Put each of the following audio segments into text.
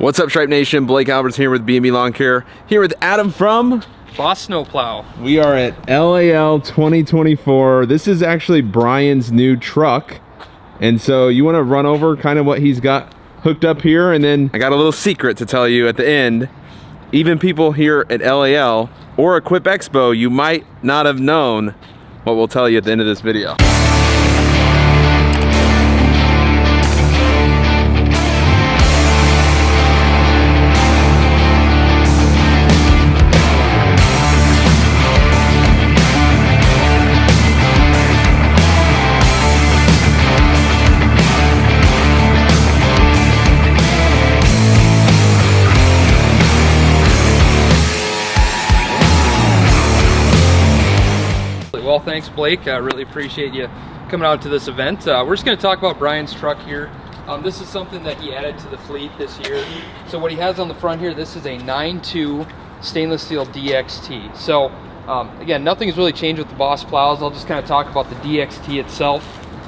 What's up, Stripe Nation? Blake Alberts here with B&B Lawn Care, here with Adam from Boss Snow Plow. We are at LAL 2024. This is actually Brian's new truck. And so you want to run over kind of what he's got hooked up here, and then I got a little secret to tell you at the end. Even people here at LAL or Equip Expo, you might not have known what we'll tell you at the end of this video. Well, thanks, Blake. I really appreciate you coming out to this event. We're just going to talk about Brian's truck here. This is something that he added to the fleet this year. So what he has on the front here, this is a 9.2 stainless steel DXT. So again, nothing's really changed with the Boss plows. I'll just kind of talk about the DXT itself.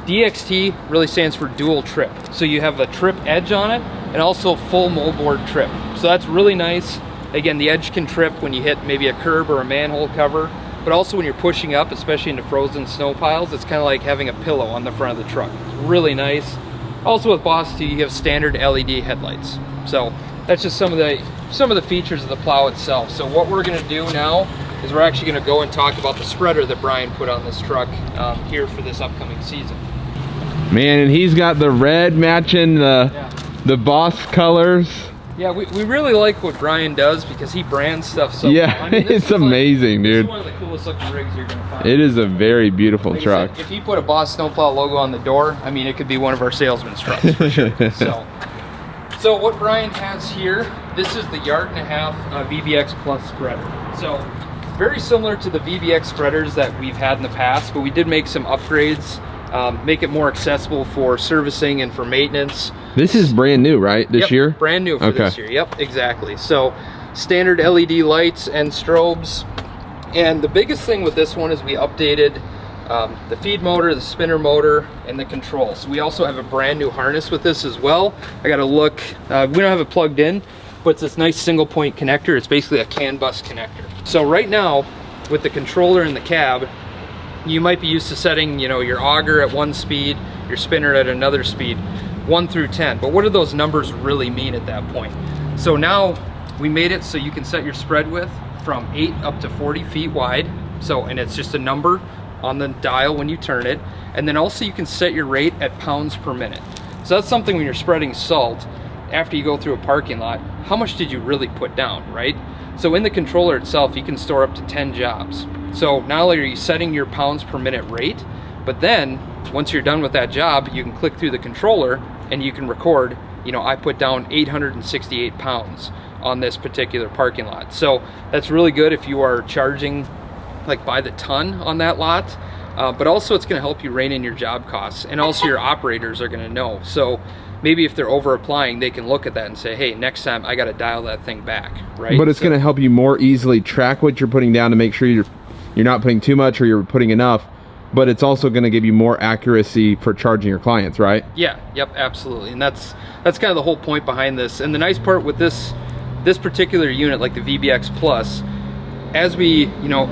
DXT really stands for dual trip. So you have a trip edge on it and also full moldboard trip. So that's really nice. Again, the edge can trip when you hit maybe a curb or a manhole cover. But also when you're pushing up, especially into frozen snow piles, it's kind of like having a pillow on the front of the truck. It's really nice. Also with Boss 2, you have standard LED headlights. So that's just some of the features of the plow itself. So what we're gonna do now is we're actually gonna go and talk about the spreader that Brian put on this truck here for this upcoming season. Man, and he's got the red matching the Boss colors. Yeah, we really like what Brian does because he brands stuff so well. I mean, it's amazing, dude. This is one of the coolest looking rigs you're gonna find. It is a very beautiful truck. If he put a Boss Snowplow logo on the door, I mean, it could be one of our salesman's trucks for sure. So what Brian has here, this is the 1.5 yard VBX Plus spreader. So very similar to the VBX spreaders that we've had in the past, but we did make some upgrades, make it more accessible for servicing and for maintenance. This is brand new, right? This year? Brand new for this year. Yep, exactly. So standard LED lights and strobes. And the biggest thing with this one is we updated the feed motor, the spinner motor, and the control. So we also have a brand new harness with this as well. I got to look, we don't have it plugged in, but it's this nice single point connector. It's basically a CAN bus connector. So right now with the controller in the cab, you might be used to setting, you know, your auger at one speed, your spinner at another speed, 1 through 10. But what do those numbers really mean at that point? So now we made it so you can set your spread width from 8 up to 40 feet wide. So, and it's just a number on the dial when you turn it. And then also you can set your rate at pounds per minute. So that's something when you're spreading salt, after you go through a parking lot, how much did you really put down, right? So in the controller itself, you can store up to 10 jobs. So not only are you setting your pounds per minute rate, but then once you're done with that job, you can click through the controller and you can record, you know, I put down 868 pounds on this particular parking lot. So that's really good if you are charging like by the ton on that lot, but also it's gonna help you rein in your job costs, and also your operators are gonna know. So maybe if they're over applying, they can look at that and say, hey, next time I gotta dial that thing back, right? But it's gonna help you more easily track what you're putting down to make sure you're not putting too much or you're putting enough. But it's also going to give you more accuracy for charging your clients, right? Yeah, yep, absolutely. And that's kind of the whole point behind this. And the nice part with this particular unit, like the VBX Plus, as we, you know,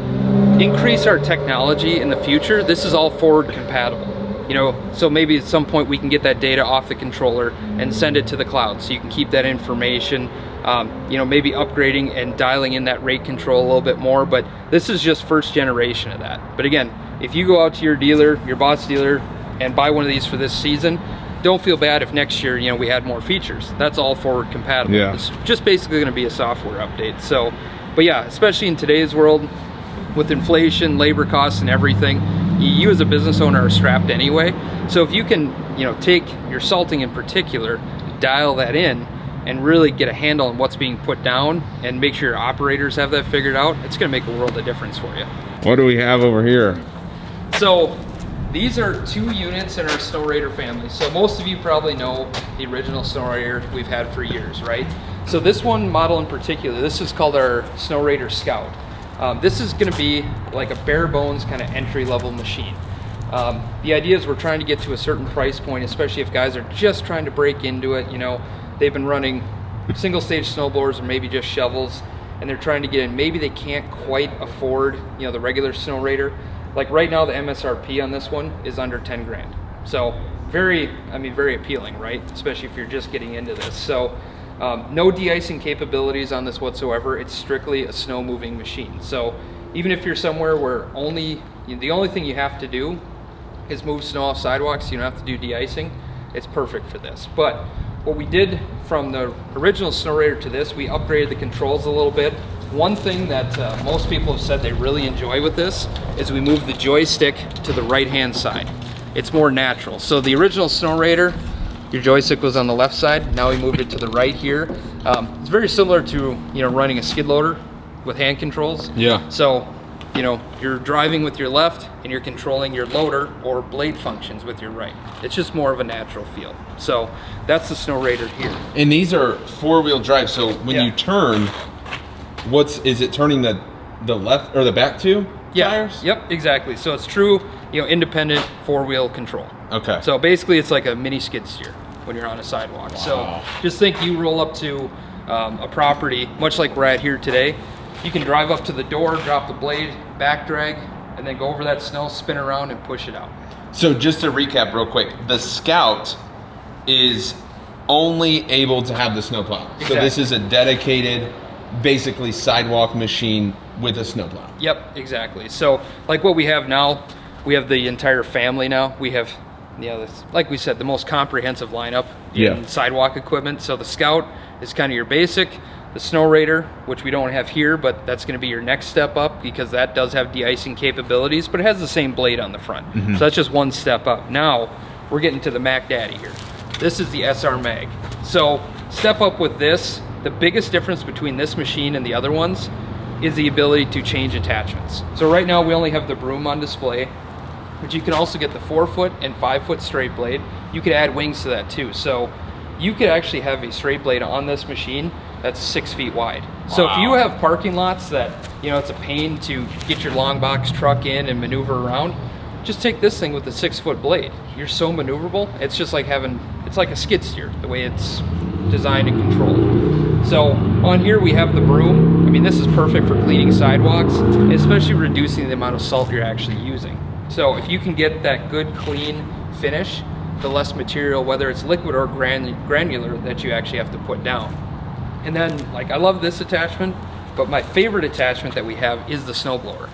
increase our technology in the future, this is all forward compatible. You know, so maybe at some point we can get that data off the controller and send it to the cloud so you can keep that information. You know, maybe upgrading and dialing in that rate control a little bit more, but this is just first generation of that. But again, if you go out to your dealer, your Boss dealer, and buy one of these for this season, don't feel bad if next year, you know, we add more features. That's all forward compatible. Yeah. It's just basically going to be a software update. So, but yeah, especially in today's world with inflation, labor costs, and everything, you as a business owner are strapped anyway. So if you can, you know, take your salting in particular, dial that in, and really get a handle on what's being put down and make sure your operators have that figured out, it's going to make a world of difference for you. What do we have over here? So these are 2 units in our Snow Raider family. So most of you probably know the original Snow Raider we've had for years, right? So this one model in particular, this is called our Snow Raider Scout. This is going to be like a bare bones kind of entry level machine. The idea is we're trying to get to a certain price point, especially if guys are just trying to break into it. You know, they've been running single stage snowblowers or maybe just shovels, and they're trying to get in. Maybe they can't quite afford, you know, the regular snow raider. Like right now, the MSRP on this one is under 10 grand. So very appealing, right? Especially if you're just getting into this. So no de-icing capabilities on this whatsoever. It's strictly a snow moving machine. So even if you're somewhere where the only thing you have to do is move snow off sidewalks, you don't have to do de-icing, it's perfect for this. But what we did from the original snow raider to this, we upgraded the controls a little bit. One thing that most people have said they really enjoy with this is we moved the joystick to the right hand side. It's more natural. So the original snow raider, your joystick was on the left side. Now we moved it to the right here. It's very similar to, you know, running a skid loader with hand controls. Yeah. So, you know, you're driving with your left and you're controlling your loader or blade functions with your right. It's just more of a natural feel. So that's the snow raider here. And these are 4-wheel drive. So when you turn, is it turning the left or the back two tires? Yep, exactly. So it's true, you know, independent 4-wheel control. Okay. So basically it's like a mini skid steer when you're on a sidewalk. Wow. So just think you roll up to a property, much like we're at here today. You can drive up to the door, drop the blade, back drag, and then go over that snow, spin around and push it out. So just to recap real quick, the Scout is only able to have the snowplow. Exactly. So this is a dedicated, basically sidewalk machine with a snowplow. Yep, exactly. So like what we have now, we have the entire family now. We have, you know, this, like we said, the most comprehensive lineup in sidewalk equipment. So the Scout is kind of your basic. The Snow Raider, which we don't have here, but that's going to be your next step up because that does have de-icing capabilities, but it has the same blade on the front. So that's just one step up. Now we're getting to the Mac Daddy here. This is the SR Mag. So step up with this. The biggest difference between this machine and the other ones is the ability to change attachments. So right now we only have the broom on display, but you can also get the 4-foot and 5-foot straight blade. You could add wings to that too. So you could actually have a straight blade on this machine that's 6 feet wide. Wow. So if you have parking lots that, you know, it's a pain to get your long box truck in and maneuver around, just take this thing with the 6-foot blade. You're so maneuverable. It's just like it's like a skid steer, the way it's designed and controlled. So on here we have the broom. I mean, this is perfect for cleaning sidewalks, especially reducing the amount of salt you're actually using. So if you can get that good clean finish, the less material, whether it's liquid or granular, that you actually have to put down. And then, like, I love this attachment, but my favorite attachment that we have is the snowblower.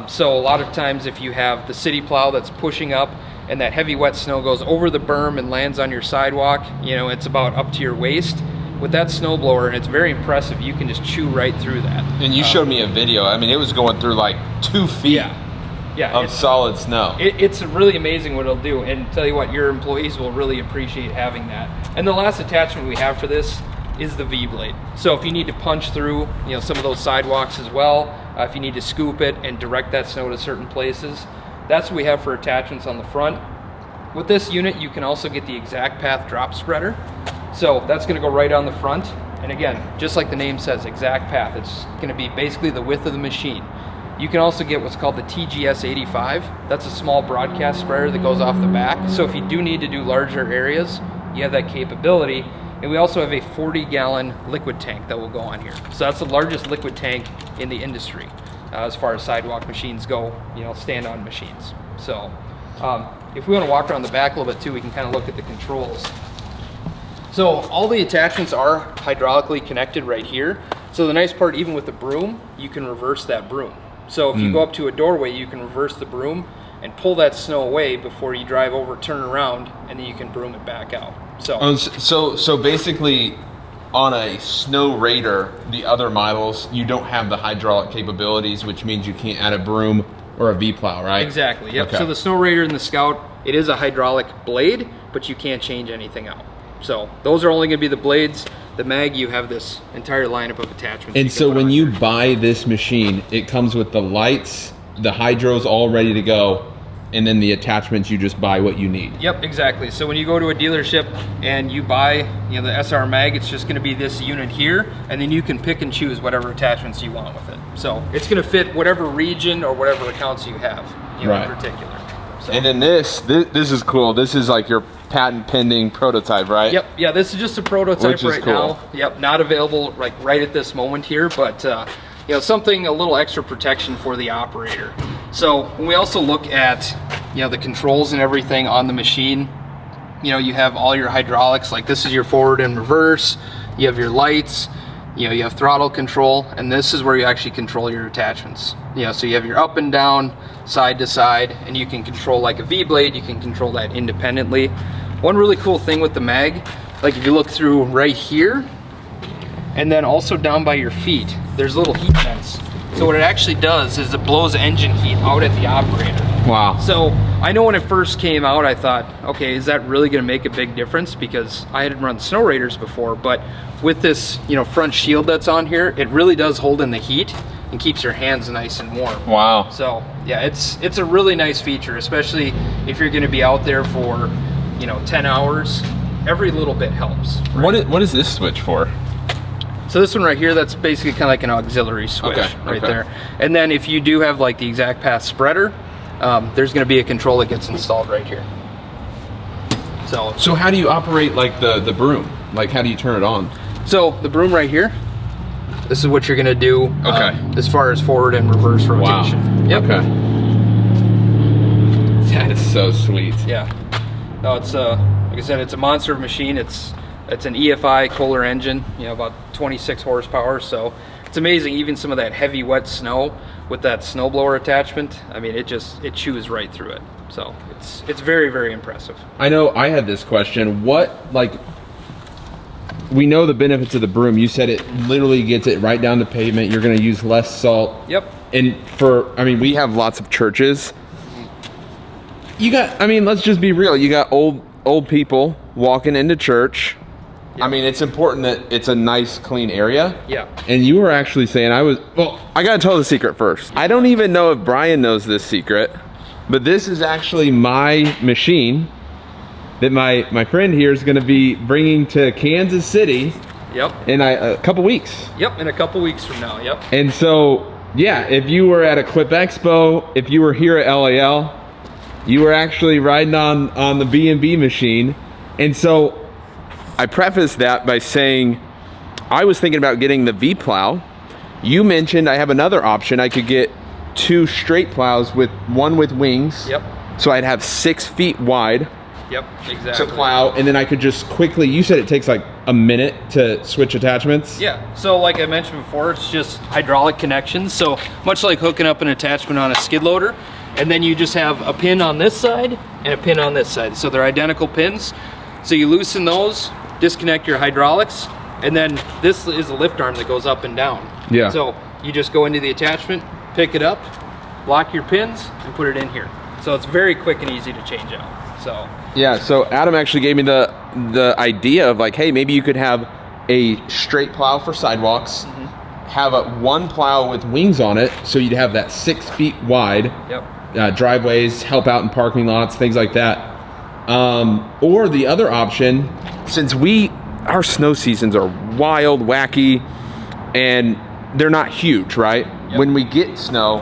So a lot of times if you have the city plow that's pushing up and that heavy wet snow goes over the berm and lands on your sidewalk, you know, it's about up to your waist. With that snowblower, and it's very impressive, you can just chew right through that. And you showed me a video. I mean, it was going through like 2 feet of solid snow. It's really amazing what it'll do. And tell you what, your employees will really appreciate having that. And the last attachment we have for this is the V-blade. So if you need to punch through, you know, some of those sidewalks as well, if you need to scoop it and direct that snow to certain places, that's what we have for attachments on the front. With this unit, you can also get the Exact Path drop spreader. So that's gonna go right on the front. And again, just like the name says, Exact Path, it's gonna be basically the width of the machine. You can also get what's called the TGS 85. That's a small broadcast spreader that goes off the back. So if you do need to do larger areas, you have that capability. And we also have a 40-gallon liquid tank that will go on here. So that's the largest liquid tank in the industry as far as sidewalk machines go, you know, stand-on machines. So if we want to walk around the back a little bit too, we can kind of look at the controls. So all the attachments are hydraulically connected right here. So the nice part, even with the broom, you can reverse that broom. So if you go up to a doorway, you can reverse the broom and pull that snow away before you drive over, turn around, and then you can broom it back out. So basically, on a Snow Raider, the other models, you don't have the hydraulic capabilities, which means you can't add a broom or a V-plow, right? Exactly, yep. Okay. So the Snow Raider and the Scout, it is a hydraulic blade, but you can't change anything out. So those are only gonna be the blades. The Mag, you have this entire lineup of attachments. And so when you buy this machine, it comes with the lights, the hydros all ready to go, and then the attachments, you just buy what you need. Yep, exactly. So when you go to a dealership and you buy, you know, the SR Mag, it's just gonna be this unit here, and then you can pick and choose whatever attachments you want with it. So it's gonna fit whatever region or whatever accounts you have, you know, in particular. So. And then this is cool. This is like your patent pending prototype, right? Yep, yeah, this is just a prototype Which is right cool. now. Yep, not available like right at this moment here, but you know, something, a little extra protection for the operator. So when we also look at, you know, the controls and everything on the machine, you know, you have all your hydraulics, like this is your forward and reverse, you have your lights, you know, you have throttle control, and this is where you actually control your attachments. You know, so you have your up and down, side to side, and you can control like a V-blade, you can control that independently. One really cool thing with the mag, like if you look through right here, and then also down by your feet, there's little heat vents. So what it actually does is it blows engine heat out at the operator. Wow. So I know when it first came out, I thought, okay, is that really gonna make a big difference? Because I had run snow raiders before, but with this, you know, front shield that's on here, it really does hold in the heat and keeps your hands nice and warm. Wow. So yeah, it's a really nice feature, especially if you're gonna be out there for, you know, 10 hours. Every little bit helps. Right? What is this switch for? So this one right here, that's basically kind of like an auxiliary switch right there. And then if you do have like the exact path spreader, there's going to be a control that gets installed right here. So how do you operate like the broom? Like how do you turn it on? So the broom right here, this is what you're going to do as far as forward and reverse rotation. Wow. Yep. Okay. That is so sweet. Yeah. No, it's like I said, it's a monster of a machine. It's an EFI Kohler engine, you know, about 26 horsepower. So it's amazing, even some of that heavy wet snow with that snowblower attachment. I mean, it chews right through it. So it's very, very impressive. I know I had this question. We know the benefits of the broom. You said it literally gets it right down to pavement. You're gonna use less salt. Yep. And we have lots of churches. Let's just be real. You got old people walking into church. Yep. I mean, it's important that it's a nice, clean area. Yeah. And you were actually saying I gotta tell the secret first. I don't even know if Brian knows this secret, but this is actually my machine that my friend here is gonna be bringing to Kansas City. Yep. In a couple weeks. Yep, in a couple weeks from now, yep. And so, yeah, if you were at a Clip Expo, if you were here at LAL, you were actually riding on the B&B machine. And so I prefaced that by saying I was thinking about getting the V plow. You mentioned I have another option. I could get 2 straight plows with one with wings. Yep. So I'd have 6 feet wide. Yep, exactly. To plow, and then I could just quickly, you said it takes like a minute to switch attachments? Yeah, so like I mentioned before, it's just hydraulic connections. So much like hooking up an attachment on a skid loader, and then you just have a pin on this side and a pin on this side. So they're identical pins. So you loosen those, disconnect your hydraulics, and then this is a lift arm that goes up and down. Yeah. So you just go into the attachment, pick it up, lock your pins, and put it in here. So it's very quick and easy to change out. So yeah, so Adam actually gave me the idea of like, hey, maybe you could have a straight plow for sidewalks, have one plow with wings on it, so you'd have that 6 feet wide. Yep. Driveways, help out in parking lots, things like that. Or the other option, since our snow seasons are wild, wacky, and they're not huge, right? Yep. When we get snow,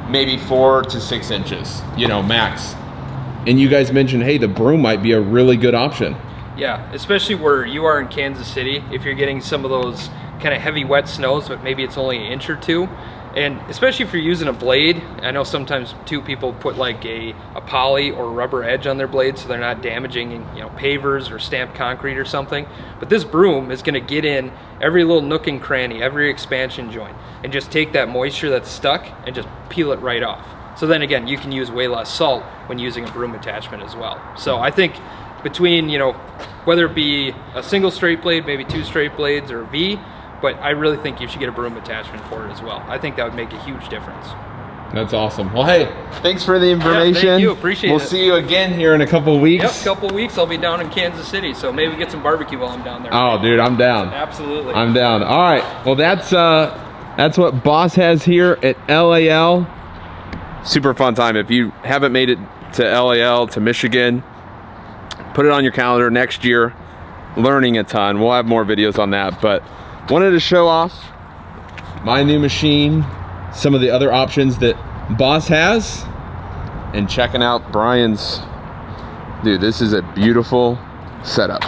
maybe 4 to 6 inches, max. And you guys mentioned, hey, the broom might be a really good option. Yeah, especially where you are in Kansas City, if you're getting some of those kind of heavy wet snows, but maybe it's only an inch or two. And especially if you're using a blade, I know sometimes too people put like a poly or rubber edge on their blades so they're not damaging pavers or stamped concrete or something. But this broom is going to get in every little nook and cranny, every expansion joint, and just take that moisture that's stuck and just peel it right off. So then again, you can use way less salt when using a broom attachment as well. So I think between, whether it be a single straight blade, maybe 2 straight blades, or a V, but I really think you should get a broom attachment for it as well. I think that would make a huge difference. That's awesome. Well, hey, thanks for the information. Yeah, thank you. Appreciate it. We'll see you again here in a couple of weeks. Yep, couple of weeks. I'll be down in Kansas City, so maybe get some barbecue while I'm down there. Oh, dude, I'm down. Absolutely. I'm down. All right. Well, that's what Boss has here at LAL. Super fun time. If you haven't made it to LAL, to Michigan, put it on your calendar next year. Learning a ton. We'll have more videos on that, but wanted to show off my new machine, some of the other options that Boss has, and checking out Brian's Dude, this is a beautiful setup.